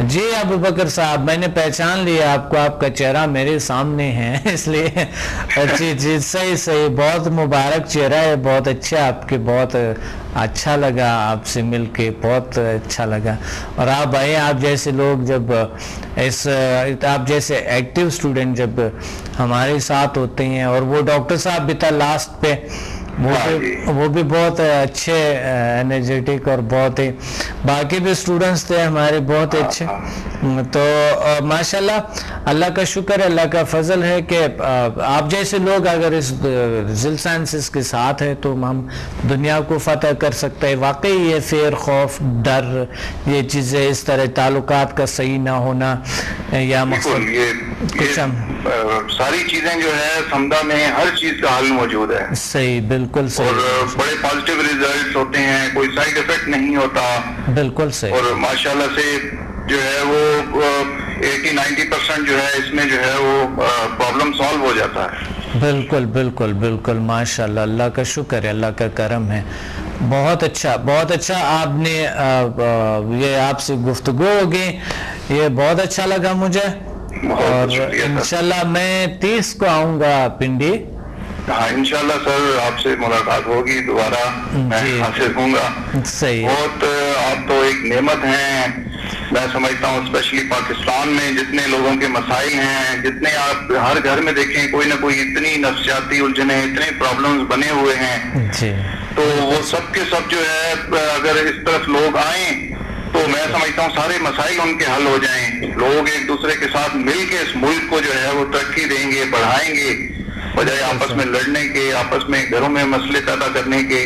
جی ابو بکر صاحب، میں نے پہچان لیا آپ کو، آپ کا چہرہ میرے سامنے ہے اس لیے جی جی صحیح، بہت مبارک چہرہ ہے، بہت اچھا، آپ کے بہت اچھا لگا آپ سے مل کے، بہت اچھا لگا۔ اور آپ آئے، آپ جیسے لوگ جب آپ جیسے ایکٹیو سٹوڈنٹ جب ہمارے ساتھ ہوتے ہیں، اور وہ ڈاکٹر صاحب بھی تھا لاسٹ پہ، وہ بھی بہت اچھے انرجیٹک، اور بہت ہی باقی بھی سٹوڈنٹس تھے ہمارے بہت اچھے۔ تو ماشاءاللہ اللہ کا شکر ہے، اللہ کا فضل ہے کہ آپ جیسے لوگ اگر اس ذیل سائنسز کے ساتھ ہیں تو ہم دنیا کو فتح کر سکتے ہیں۔ واقعی یہ فیر، خوف، ڈر، یہ چیزیں اس طرح تعلقات کا صحیح نہ ہونا یا مقصد کچھ ساری چیزیں جو ہے سمدہ میں ہر چیز کا حل موجود ہے۔ صحیح، بالکل صحیح، اور بڑے پازیٹیو ریزلٹس ہوتے ہیں، کوئی سائیڈ افیکٹ نہیں ہوتا، بالکل صحیح، اور ماشاءاللہ سے جو ہے وہ 80-90% جو ہے اس میں جو ہے وہ پرابلم سالو ہو جاتا ہے۔ بالکل بالکل بالکل، ماشاءاللہ، اللہ کا شکر ہے، اللہ کا کرم ہے، بہت اچھا بہت اچھا۔ آپ نے یہ آپ سے گفتگو ہوگی، یہ بہت اچھا لگا مجھے، اور انشاءاللہ میں 30 کو آؤں گا پنڈی۔ ہاں انشاءاللہ سر، آپ سے ملاقات ہوگی دوبارہ، میں حاصل ہوں گا۔ صحیح، بہت آپ تو ایک نعمت ہیں، میں سمجھتا ہوں اسپیشلی پاکستان میں جتنے لوگوں کے مسائل ہیں، جتنے آپ ہر گھر میں دیکھیں کوئی نہ کوئی اتنی نفسیاتی الجھنیں، اتنے پرابلمز بنے ہوئے ہیں، تو وہ سب کے سب جو ہے اگر اس طرف لوگ آئیں تو میں سمجھتا ہوں سارے مسائل ان کے حل ہو جائیں۔ لوگ ایک دوسرے کے ساتھ مل کے اس ملک کو جو ہے وہ ترقی دیں گے، بڑھائیں گے، بجائے آپس میں لڑنے کے، آپس میں گھروں میں مسئلے پیدا کرنے کے۔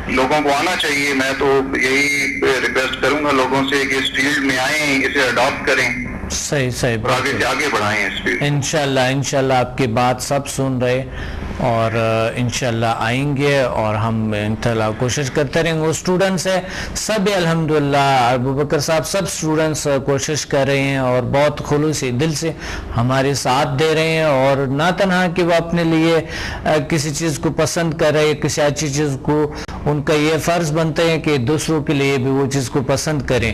لوگوں کو آنا چاہیے، میں تو یہی ریکویسٹ کروں گا لوگوں سے کہ اس فیلڈ میں آئیں، اسے اڈاپٹ کریں، صحیح، اور آگے سے آگے بڑھائیں اس فیلڈ۔ انشاءاللہ آپ کی بات سب سن رہے، اور انشاءاللہ آئیں گے، اور ہم انشاءاللہ کوشش کرتے رہیں گے۔ وہ اسٹوڈنٹس ہیں سب، الحمدللہ ابو بکر صاحب، سب اسٹوڈنٹس کوشش کر رہے ہیں اور بہت خلوصی دل سے ہمارے ساتھ دے رہے ہیں، اور نہ تنہا کہ وہ اپنے لیے کسی چیز کو پسند کر رہے ہیں، کسی اچھی چیز کو، ان کا یہ فرض بنتے ہیں کہ دوسروں کے لیے بھی وہ چیز کو پسند کریں۔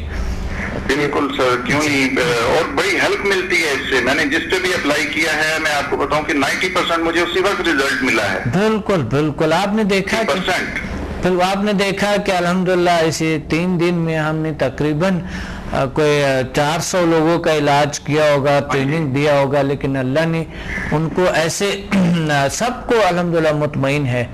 بالکل سر، کیوں نہیں، اور بڑی ہیلپ ملتی ہے اس سے۔ میں نے جس پہ بھی اپلائی کیا ہے، میں آپ کو بتاؤں کہ 90% مجھے اسی وقت ریزلٹ ملا ہے۔ بالکل بالکل، آپ نے دیکھا کہ الحمدللہ اسی 3 دن میں ہم نے تقریباً کوئی 400 لوگوں کا علاج کیا ہوگا، ٹریننگ دیا ہوگا، لیکن اللہ نے ان کو ایسے سب کو الحمدللہ مطمئن ہے۔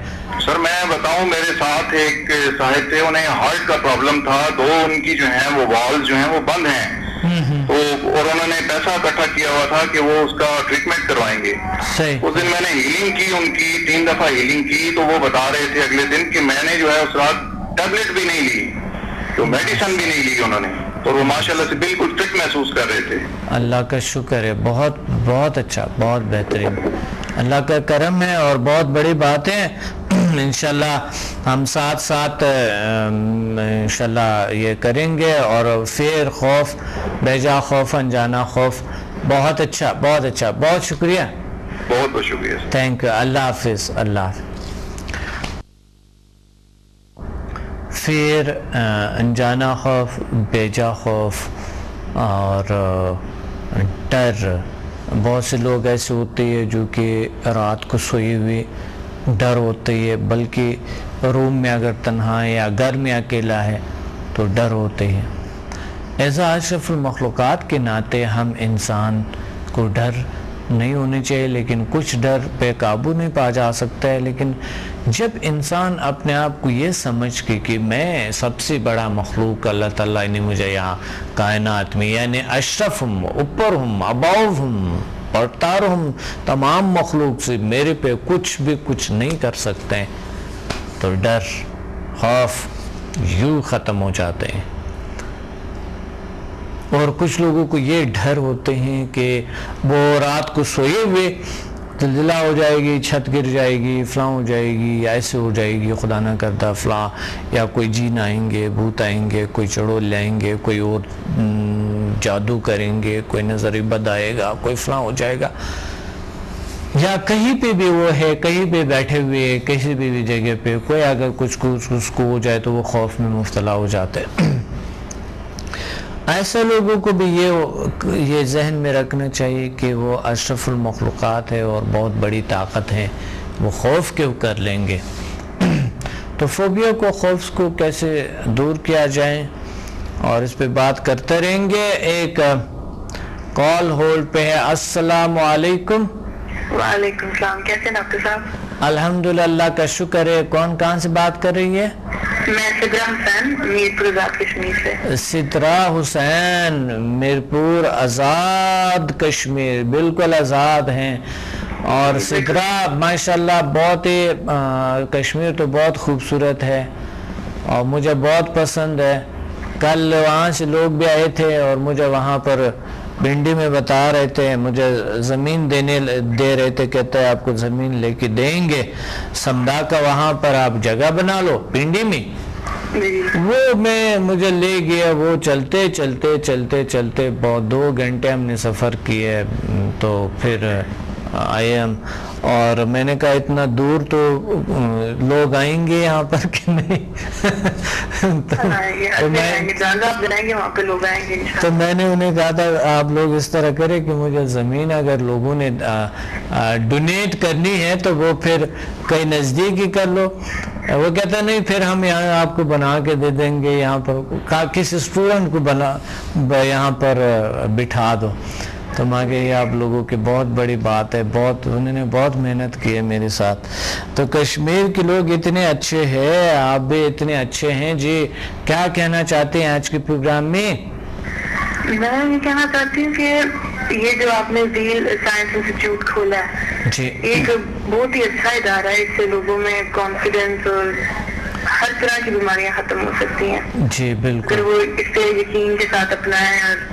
سر میں بتاؤں، میرے ساتھ ایک صاحب تھے، انہیں ہارٹ کا پرابلم تھا، 2 ان کی جو ہیں وہ والز جو ہیں وہ بند ہیں، تو اور انہوں نے پیسہ اکٹھا کیا ہوا تھا کہ وہ اس کا ٹریٹمنٹ کروائیں گے۔ اس دن میں نے ہیلنگ کی ان کی، 3 دفعہ ہیلنگ کی، تو وہ بتا رہے تھے اگلے دن کہ میں نے جو ہے اس رات ٹیبلٹ بھی نہیں لی، تو میڈیسن بھی نہیں لی انہوں نے، اور وہ ماشاءاللہ سے بالکل فٹ محسوس کر رہے تھے۔ اللہ کا شکر ہے، بہت بہت اچھا، بہت بہترین، اللہ کا کرم ہے، اور بہت بڑی بات ہے۔ انشاءاللہ ہم ساتھ انشاءاللہ یہ کریں گے، اور فیر، خوف، بیجا خوف، انجانا خوف، بہت اچھا بہت اچھا، بہت شکریہ، بہت بہت شکریہ، تھینک یو، اللہ حافظ، اللہ حافظ۔ فیر، انجانا خوف، بیجا خوف اور ڈر، بہت سے لوگ ایسے ہوتے ہیں جو کہ رات کو سوئی ہوئی ڈر ہوتی ہے، بلکہ روم میں اگر تنہا ہے یا گھر میں اکیلا ہے تو ڈر ہوتے ہیں۔ ایسا اشرف المخلوقات کے ناطے ہم انسان کو ڈر نہیں ہونے چاہیے، لیکن کچھ ڈر پہ قابو نہیں پا جا سکتا ہے۔ لیکن جب انسان اپنے آپ کو یہ سمجھ کے کہ میں سب سے بڑا مخلوق اللہ تعالیٰ نے مجھے یہاں کائنات میں، یعنی اشرف ہوں، اوپر ہوں، اباؤ ہوں، برتر ہوں، تمام مخلوق سے میرے پہ کچھ نہیں کر سکتے، تو ڈر، خوف یوں ختم ہو جاتے ہیں۔ اور کچھ لوگوں کو یہ ڈر ہوتے ہیں کہ وہ رات کو سوئے ہوئے زلزلہ ہو جائے گی، چھت گر جائے گی، فلاں ہو جائے گی، یا ایسے ہو جائے گی، خدا نہ کرتا فلاں، یا کوئی جین آئیں گے، بھوت آئیں گے، کوئی چڑول لائیں گے، کوئی اور جادو کریں گے، کوئی نظر بد آئے گا، کوئی فلاں ہو جائے گا، یا کہیں پہ بھی وہ ہے، کہیں پہ بیٹھے ہوئے، کسی بھی جگہ پہ کوئی اگر کچھ اس کو ہو جائے تو وہ خوف میں مبتلا ہو جاتے ہیں۔ ایسے لوگوں کو بھی یہ ذہن میں رکھنا چاہیے کہ وہ اشرف المخلوقات ہے اور بہت بڑی طاقت ہے، وہ خوف کیوں کر لیں گے؟ تو فوبیا کو، خوف کو کیسے دور کیا جائے، اور اس پہ بات کرتے رہیں گے۔ ایک کال ہولڈ پہ ہے۔ السلام علیکم۔ وعلیکم السلام، کیسے ہیں ڈاکٹر صاحب؟ الحمدللہ، اللہ کا شکر ہے۔ کون کہاں سے بات کر رہی ہے؟ میں سدرا حسین، میرپور آزاد کشمیر سے۔ سدرا حسین، میرپور آزاد کشمیر، بالکل آزاد ہیں۔ اور سدرا ماشاءاللہ بہت ہی کشمیر تو بہت خوبصورت ہے اور مجھے بہت پسند ہے۔ کل وہاں سے لوگ بھی آئے تھے اور مجھے وہاں پر بھنڈی میں بتا رہے تھے، مجھے زمین دے رہے تھے، کہتے ہیں آپ کو زمین لے کے دیں گے سمدھا کا، وہاں پر آپ جگہ بنا لو پنڈی میں۔ وہ مجھے لے گیا، وہ چلتے بہت 2 گھنٹے ہم نے سفر کیے، تو پھر آئے ہم، اور میں نے کہا اتنا دور تو لوگ آئیں گے یہاں پر کہ نہیں؟ تو میں نے انہیں کہا تھا آپ لوگ اس طرح کریں کہ مجھے زمین اگر لوگوں نے ڈونیٹ کرنی ہے تو وہ پھر کہیں نزدیک ہی کر لو۔ وہ کہتا نہیں پھر ہم یہاں آپ کو بنا کے دے دیں گے، یہاں پر کسی اسٹوڈنٹ کو یہاں پر بٹھا دو۔ تو ماں کہ یہ آپ لوگوں کی بہت بڑی بات ہے، انہوں نے بہت محنت کی ہے میرے ساتھ۔ تو کشمیر کے لوگ اتنے اچھے ہیں، آپ بھی اتنے اچھے ہیں۔ جی کیا کہنا چاہتے ہیں آج کے پروگرام میں؟ میں یہ کہنا چاہتی ہوں کہ یہ جو آپ نے ذیل سائنس انسٹیٹیوٹ کھولا ہے، جی ایک بہت ہی اچھا ادارہ ہے۔ اس سے لوگوں میں کانفیڈنس اور ہر طرح کی بیماریاں ختم ہو سکتی ہیں جی بالکل، اگر وہ اس سے یقین کے ساتھ اپنائیں اور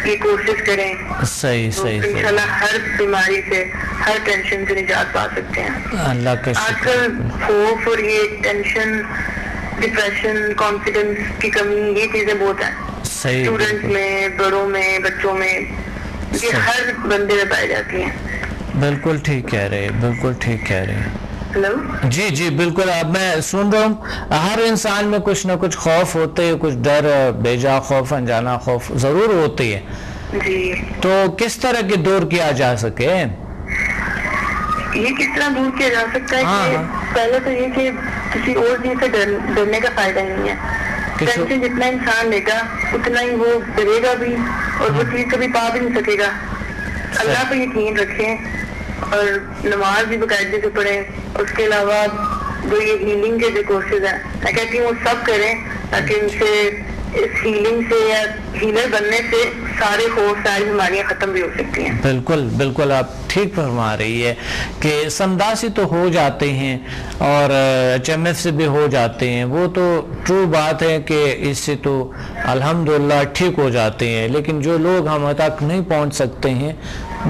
یہ کوشش کریں۔ صحیح انشاءاللہ ہر بیماری سے، ہر ٹینشن سے نجات پا سکتے ہیں۔ اللہ کا آج شکر۔ کل خوف اور یہ ٹینشن، ڈپریشن، کانفیڈنس کی کمی، یہ چیزیں بہت ہیں صحیح، اسٹوڈنٹس میں، بڑوں میں، بچوں میں، یہ ہر بندے میں پائی جاتی ہیں۔ بالکل ٹھیک کہہ رہے ہیں، بالکل ٹھیک کہہ رہے ہیں۔ ہلو جی بالکل، اب میں سن رہا ہوں ہر انسان میں کچھ نہ کچھ خوف ہوتے ہیں، کچھ ڈر، بیجا خوف، انجانا خوف ضرور ہوتی ہے۔ جی، تو کس طرح کی دور کیا جا سکے؟ یہ کس طرح دور کیا جا سکتا ہے کہ پہلے تو یہ کہ کسی اور چیز سے ڈرنے کا فائدہ نہیں ہے۔ ٹینشن جتنا انسان لے گا اتنا ہی وہ ڈرے گا بھی، اور وہ چیز کبھی پا بھی نہیں سکے گا۔ اللہ پہ یقین رکھیں اور نماز بھی باقاعدگی سے پڑھیں۔ اس کے علاوہ جو یہ ہیلنگ کے جو کورسز ہیں، میں کہتی ہوں وہ سب کریں تاکہ ان سے، اس ہیلنگ سے یا ہیلر بننے سے سارے خوف، ساری بیماریاں ختم بھی ہو سکتی ہیں۔ بالکل آپ ٹھیک فرما رہی ہے کہ سمدھا سے تو ہو جاتے ہیں اور HMF سے بھی ہو جاتے ہیں، وہ تو ٹرو بات ہے کہ اس سے تو الحمدللہ ٹھیک ہو جاتے ہیں، لیکن جو لوگ ہم تک نہیں پہنچ سکتے ہیں،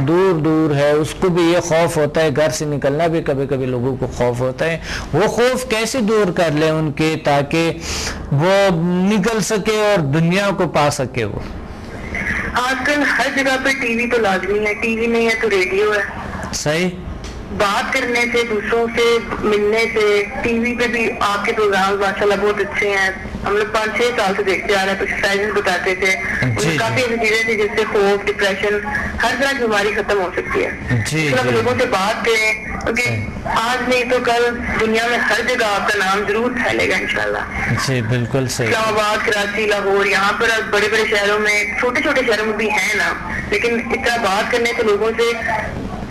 دور ہے، اس کو بھی یہ خوف ہوتا ہے، گھر سے نکلنا بھی کبھی لوگوں کو خوف ہوتا ہے۔ وہ خوف کیسے دور کر لیں ان کے، تاکہ وہ نکل سکے اور دنیا کو پا سکے؟ وہ آج کل ہر جگہ پہ ٹی وی تو لازمی ہے، ٹی وی نہیں ہے تو ریڈیو ہے۔ صحیح، بات کرنے سے، دوسروں سے ملنے سے، ٹی وی پہ بھی آپ کے پروگرام ماشاءاللہ بہت اچھے ہیں۔ ہم لوگ 5-6 سال سے دیکھتے آ رہے ہیں، کچھ ایکسرسائز بتاتے تھے، کافی ایسی چیزیں تھی جس سے خوف، ڈپریشن، ہر طرح کی بیماری ختم ہو سکتی ہے۔ لوگوں سے بات کریں، کیونکہ آج نہیں تو کل دنیا میں ہر جگہ آپ کا نام ضرور پھیلے گا انشاءاللہ۔ جی بالکل صحیح۔ اسلام آباد، کراچی، لاہور، یہاں پر بڑے شہروں میں، چھوٹے شہروں میں بھی ہیں نا، لیکن اتنا بات کرنے سے لوگوں سے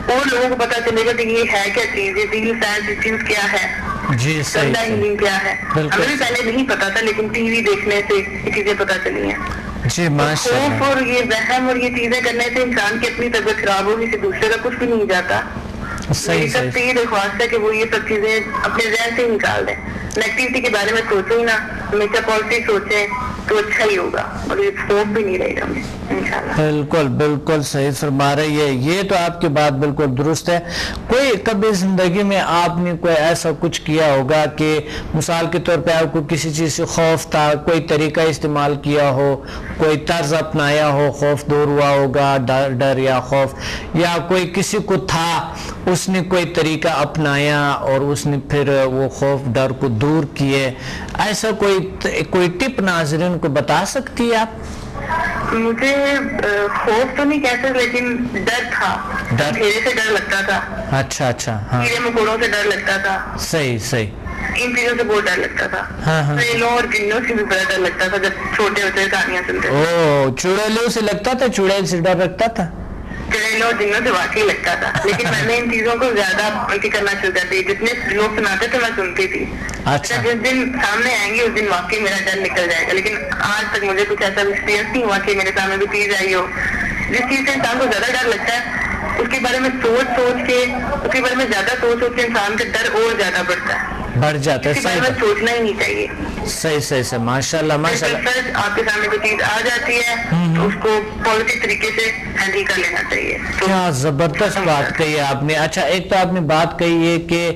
اور لوگوں کو پتا چلے گا کہ یہ ہے کیا چیز، یہ ذیل سائنس انسٹیٹیوٹ کیا ہے، جی سمدھا ہیلنگ کیا ہے۔ ہمیں بھی پہلے نہیں پتا تھا، لیکن ٹی وی دیکھنے سے یہ چیزیں پتا چلی ہیں۔ جی ماشاءاللہ۔ خوف اور یہ وہم اور یہ چیزیں کرنے سے انسان کی اپنی طبیعت خراب ہوگی، سے دوسرے کا کچھ بھی نہیں جاتا۔ میری سب سے یہ درخواست ہے کہ وہ یہ سب چیزیں اپنے ذہن سے نکال دیں، نیگیٹیوٹی کے بارے میں سوچیں ہی نہ، ہمیشہ پازیٹیو سوچیں تو اچھا ہی ہوگا، اور یہ خوف بھی نہیں رہے گا ہمیں انشاءاللہ۔ بالکل صحیح فرما رہی ہے، یہ تو آپ کی بات بالکل درست ہے۔ کوئی کبھی زندگی میں آپ نے کوئی ایسا کچھ کیا ہوگا کہ مثال کے طور پہ آپ کو کسی چیز سے خوف تھا، کوئی طریقہ استعمال کیا ہو، کوئی طرز اپنایا ہو، خوف دور ہوا ہوگا، ڈر یا خوف، یا کوئی کسی کو تھا اس نے کوئی طریقہ اپنایا اور اس نے پھر وہ خوف ڈر کو دور کیے، ایسا کوئی ٹپ ناظرین کو بتا سکتی ہے آپ؟ مجھے خوف تو نہیں کہہ سکتے لیکن ڈر تھا. اندھیرے سے ڈر لگتا تھا. اچھا اچھا. ہاں کیڑے مکوڑوں سے ڈر لگتا تھا. صحیح صحیح. ان چیزوں سے بہت ڈر لگتا تھا. چڑیلوں اور جنوں سے بھی بڑا ڈر لگتا تھا جب چھوٹے ہوتے کہانیاں سنتے تھے. او چڑیلوں سے لگتا تھا, چڑیل سے ڈر لگتا تھا. چڑیلوں اور جنوں سے واقعی لگتا تھا, لیکن میں نے ان چیزوں کو زیادہ کرنا شروع کر دی. جتنے لوگ سناتے تھے میں سنتی تھی. اچھا. جس دن سامنے آئیں گے اس دن واقعی میرا ڈر نکل جائے گا. لیکن آج تک مجھے کچھ ایسا ایکسپیرینس نہیں ہوا کہ میرے سامنے کوئی چیز آئی ہو. جس چیز سے انسان کو زیادہ ڈر لگتا ہے اس کے بارے میں سوچ کے اس کے بارے میں زیادہ سوچ کے انسان کا ڈر اور زیادہ بڑھتا ہے, بڑھ جاتا ہے. صحیح, سوچنا ہی نہیں چاہیے. صحیح صحیح صحیح. ماشاء اللہ ماشاء اللہ. آپ کے سامنے کوئی چیز آ جاتی ہے تو اس کو پازیٹیو طریقے سے ہینڈل کر لینا چاہیے. کیا زبردست بات کہی ہے آپ نے. اچھا ایک تو آپ نے بات کہی ہے کہ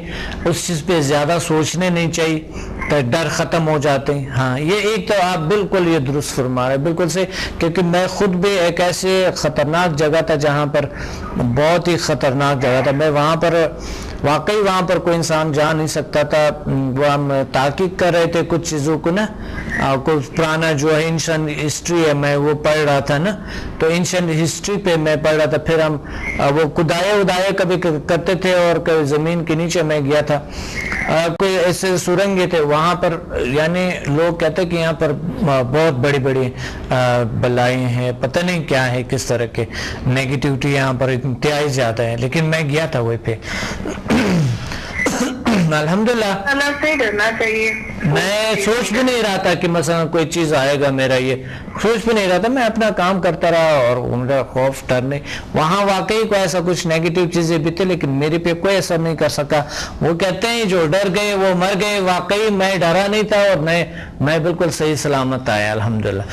اس چیز پہ زیادہ سوچنے نہیں چاہیے تو ڈر ختم ہو جاتے ہیں. ہاں یہ ایک تو آپ بالکل یہ درست فرما رہے, بالکل سے. کیونکہ میں خود بھی ایک ایسے خطرناک جگہ تھا جہاں پر بہت ہی خطرناک جگہ تھا. میں وہاں پر واقعی وہاں پر کوئی انسان جا نہیں سکتا تھا. وہ ہم تحقیق کر رہے تھے کچھ چیزوں کو نا, کچھ پرانا جو ہے اینشنٹ ہسٹری ہے میں وہ پڑھ رہا تھا نا, تو اینشنٹ ہسٹری پہ میں پڑھ رہا تھا. پھر ہم وہ کھدائے کبھی کرتے تھے اور کبھی زمین کے نیچے میں گیا تھا. کوئی ایسے سرنگیں تھے وہاں پر, یعنی لوگ کہتے کہ یہاں پر بہت بڑی بڑی بلائیں ہیں, پتہ نہیں کیا ہے, کس طرح کے نیگیٹیوٹی یہاں پر انتہائی زیادہ ہے. لیکن میں گیا تھا وہی پہ. الحمدللہ اللہ سے ڈرنا چاہیے. میں سوچ بھی نہیں رہا تھا کہ مثلا کوئی چیز آئے گا, میرا یہ سوچ بھی نہیں رہا تھا. میں اپنا کام کرتا رہا اور میرا خوف ڈر نہیں. وہاں واقعی کوئی ایسا کچھ نیگیٹیو چیزیں بھی تھے لیکن میرے پہ کوئی ایسا نہیں کر سکا. وہ کہتے ہیں جو ڈر گئے وہ مر گئے. واقعی میں ڈرا نہیں تھا اور میں بالکل صحیح سلامت آیا الحمدللہ.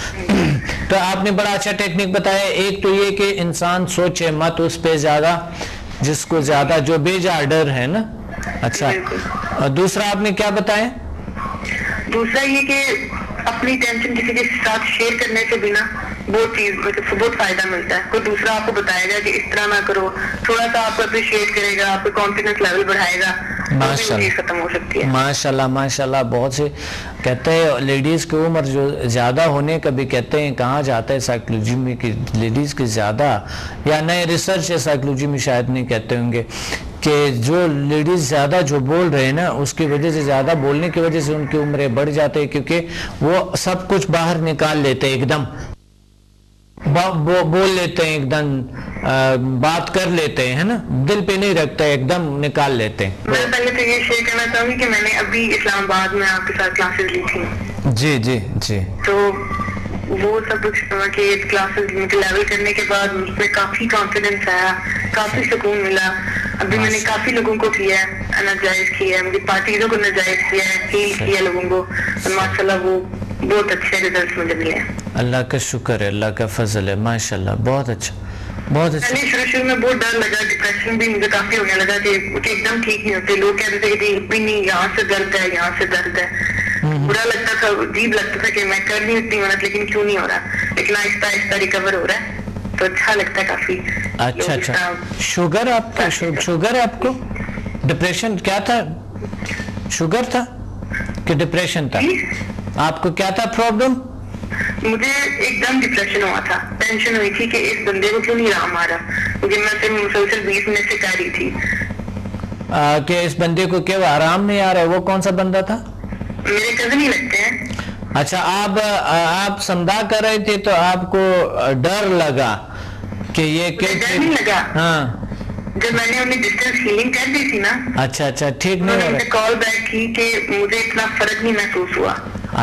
تو آپ نے بڑا اچھا ٹیکنیک بتایا. ایک تو یہ کہ انسان سوچے مت اس پہ زیادہ جس کو زیادہ جو بے جا ڈر ہے نا. اچھا, اور دوسرا آپ نے کیا بتایا؟ دوسرا یہ کہ اپنی ٹینشن کسی کے ساتھ شیئر کرنے سے بھی نا بہت فائدہ ملتا ہے. کوئی دوسرا آپ کو بتائے گا کہ اس طرح نہ کرو, تھوڑا سا آپ کو اپریشیٹ کرے گا, آپ کو کانفیڈنس لیول بڑھائے گا, ختم ہو سکتی ہے. ماشاءاللہ ماشاءاللہ. بہت سے کہتے ہیں لیڈیز کی عمر جو زیادہ ہونے کا بھی کہتے ہیں کہاں جاتا ہے سائیکولوجی میں کہ لیڈیز کی زیادہ, یا نئے ریسرچ ہے سائیکولوجی میں شاید نہیں کہتے ہوں گے کہ جو لیڈیز زیادہ جو بول رہے ہیں نا اس کی وجہ سے, زیادہ بولنے کی وجہ سے ان کی عمریں بڑھ جاتے ہیں, کیونکہ وہ سب کچھ باہر نکال لیتے ہیں, ایک دم بول لیتے ہیں, ایک دم بات کر لیتے ہیں نا, دل پہ نہیں رکھتے, ایک دم نکال لیتے ہیں. میں پہلے تو یہ شیئر کرنا چاہوں گی کہ میں نے ابھی اسلام آباد میں آپ کے ساتھ کلاسز لی تھی. جی جی جی. تو وہ سب کچھ کہ کلاسز لیول کرنے کے بعد مجھ پہ کافی کانفیڈنس آیا, کافی سکون ملا. ابھی میں نے کافی لوگوں کو کیا ہے, انرجائز کیا ہے, مجھے پارٹیزوں کو انرجائز کیا ہے, ہیل کیا لوگوں کو, ماشاءاللہ وہ بہت اچھے ریزلٹس مجھے ملے ہیں. اللہ کا شکر ہے, اللہ کا فضل ہے, ماشاءاللہ. بہت اچھا بہت اچھا. شروع میں بہت ڈر لگا, ڈپریشن بھی مجھے کافی ہونے لگا کہ ایک دم ٹھیک نہیں ہوتے. لوگ کہتے تھے کہ بھی نہیں, یہاں سے درد ہے, یہاں سے درد ہے. برا لگتا تھا, عجیب لگتا تھا کہ میں کر نہیں اتنی محنت لیکن کیوں نہیں ہو رہا. لیکن آہستہ آہستہ ریکور ہو رہا ہے تو اچھا لگتا ہے کافی. اچھا اچھا. شوگر آپ کا, شوگر آپ کو, ڈپریشن کیا تھا, شوگر تھا کہ ڈپریشن تھا آپ کو, کیا تھا پرابلم؟ مجھے ایک دم ڈپریشن ہوا تھا, ٹینشن ہوئی تھی کہ اس بندے کو کیوں نہیں آرام آ رہا, کیونکہ میں سے مسلسل 20 منٹ سے کہہ رہی تھی کہ اس بندے کو کیوں آرام نہیں آ رہا ہے. وہ کون سا بندہ تھا؟ میرے کزن ہی لگتے ہیں. اچھا, آپ سمدھا کر رہے تھے تو آپ کو ڈر لگا کہ یہ ڈر نہیں لگا. ہاں, جب میں نے اپنی ڈسٹینس ہیلنگ کر دی تھی نا. اچھا اچھا, ٹھیک نہیں ہو رہا. کال بیک کی کہ مجھے اتنا فرق نہیں محسوس ہوا.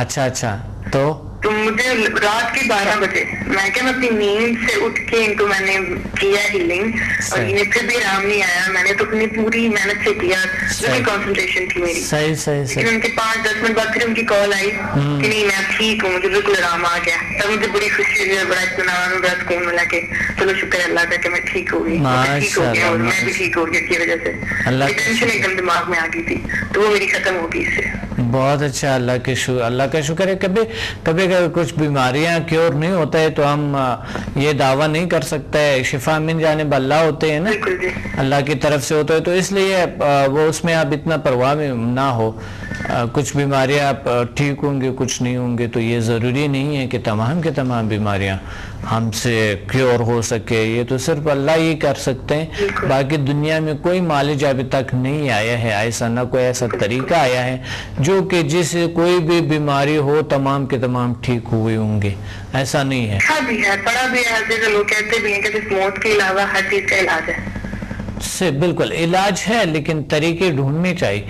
اچھا اچھا. تو مجھے رات کے 12 بجے میں کہ میں اپنی نیند سے اٹھ کے ان کو میں نے کیا ہیلنگ, اور انہیں پھر بھی آرام نہیں آیا. میں نے تو اپنی پوری محنت سے کیا, پوری کنسنٹریشن تھی میری. صحیح صحیح صحیح. ان کے 5-10 منٹ بعد پھر ان کی کال آئی کہ نہیں میں ٹھیک ہوں, مجھے بالکل آرام آ گیا. تب مجھے بڑی خوشی ہوئی, بڑا اطمینان, بڑا سکون ملا کہ چلو شکر اللہ کا کہ میں ٹھیک ہو گئی, ٹھیک ہو گیا, اور میں بھی ٹھیک ہو گیا کی وجہ سے. ٹینشن ایک دم دماغ میں آ گئی تھی تو وہ میری ختم ہو گئی اس سے. بہت اچھا, اللہ کا شکر ہے. کبھی کبھی کچھ بیماریاں کیور نہیں ہوتا ہے تو ہم یہ دعویٰ نہیں کر سکتے. شفا من جانب اللہ ہوتے ہیں نا, اللہ کی طرف سے ہوتا ہے, تو اس لیے وہ اس میں آپ اتنا پرواہ نہ ہو کچھ بیماریاں آپ ٹھیک ہوں گے، کچھ نہیں ہوں گے، تو یہ ضروری نہیں ہے کہ تمام کے تمام بیماریاں ہم سے کیور ہو سکے. یہ تو صرف اللہ ہی کر سکتے ہیں. باقی دنیا میں کوئی معالج ابھی تک نہیں آیا ہے، ایسا نہ کوئی ایسا طریقہ آیا ہے جو کہ جس سے کوئی بھی بیماری ہو تمام کے تمام ٹھیک ہوئے ہوں گے. ایسا نہیں ہے. بھی ہے، پڑا بھی ہے، جیسے لوگ کہتے بھی ہیں کہ موت کے علاوہ ہر چیز کا علاج ہے. سے بالکل علاج ہے، لیکن طریقے ڈھونڈنے چاہیے.